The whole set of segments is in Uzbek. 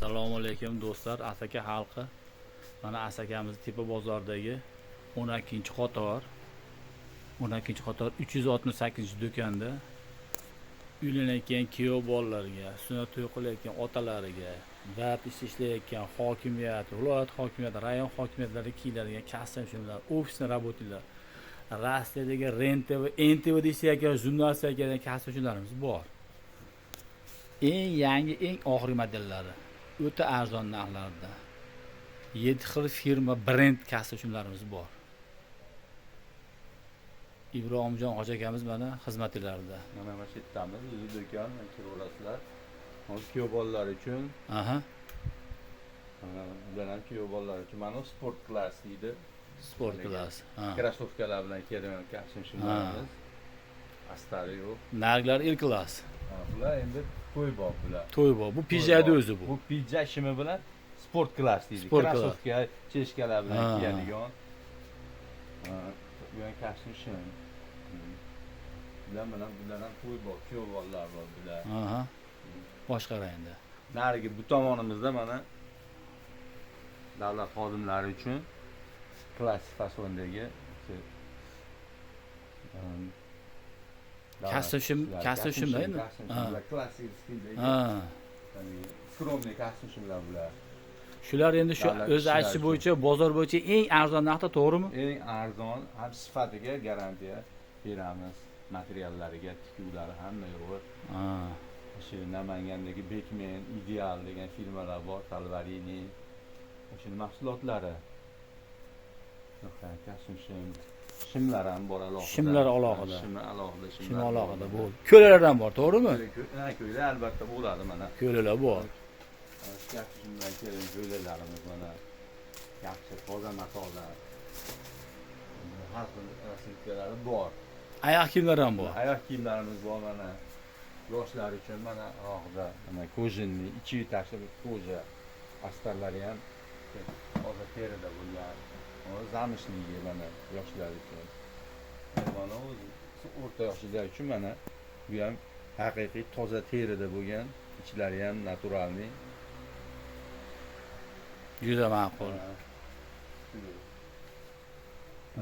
Assalomu alaykum do'stlar, Asaka xalqi. Mana Asakamiz tepa bozoridagi 12-qator 368-do'konda uylanayotgan kuyov bolalarga, sunnat to'y qilayotgan otalariga, dard ishlayotgan hokimiyat, viloyat hokimiyati, rayon hokimiyatlari kiyiladigan kostyum shimlar, ofisni работаlar, Rossiyadagi REN-TV, NTV deyishayotgan jurnalistlarga kostyum shimlarimiz bor. Eng yangi, eng oxirgi modellari. O'ta arzon narxlarda 7 xil firma brend kostyumlarimiz bor. Ibrohimjon hoji akamiz mana xizmatlarida. Mana shu yerdamiz, o'zi do'kon, ko'rasizlar. Kuyov bolalar uchun. Aha. Bular ham kuyov bolalar uchun. Mana sport klass deydi. Sport klass. Ha. Krossovkalar bilan keladigan kostyumlarimiz. Astari yo'q. Narglar il klass. Bular endi to'y bor bular. To'y bor. Bu pijjadi o'zi bu. Bu pijja shimi bilan sport klass deydi. Krossovka, cheshkalar bilan kiyadigan. Bu ham kostyum shim. Bular ham to'y bor, kuyov bolalar bor bular. Aha. Boshqara endi. Narigi bu tomonimizda mana davlat xodimlari uchun klassik fasondagi kostyum shimda endi. Klassik stildagi. Ha. Skromniy kostyum shimlar bular. Shular endi shu o'z aytishi bo'yicha bozor bo'yicha eng arzon narxda, to'g'rimi? Eng arzon, ham sifatiga garantiya beramiz. Materiallariga, tikuvlari hamma yo'q. Ha. Shu Namangandagi Bekmen, Ideal degan firmalar bor, Talvarini. O'sha mahsulotlari. Kostyum shimlar ham bor alohida. Shimlar alohida. Shimlar alohida bo'ldi. Ko'lalardan bor, to'g'rimi? Ko'ylar albatta bo'ladi mana. Ko'lalar bor. Shimlar kelin ko'ylarimiz mana. Yaxshi toza matolar. Har xil rasmlari bor. Oyoq kiyimlar ham bor. Oyoq kiyimlarimiz bor mana. Yoshlar uchun mana alohida mana kojinli, ichi tashib koja astarlari ham toza terida bo'lgan. Zamishli mana yoshlar uchun. Mana o'zi o'rta yoshlar uchun mana bu ham haqiqiy toza terida bo'lgan, ichlari ham naturalniy. Juda ma'qul.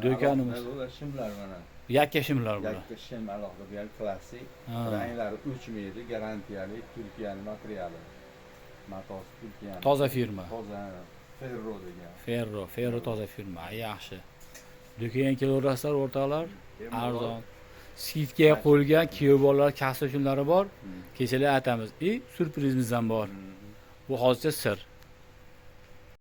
Do'konimiz shimlar mana. Yakka shimlar bular. Yakka shim alohida bu ham klassik. Ranglari o'chmaydi, garantiyali Turkiyaning materiali. Matosi Turkiyaning. Toza firma. Toza Ferro degan. Ferro toza firma. Yaxshi. Do'konga kelaverasizlar o'rtoqlar. Arzon. Skidga qo'yilgan kuyov bolalar kostyumlari bor. Kechalar aytamiz. Surprizimiz ham bor. Bu hozircha sir.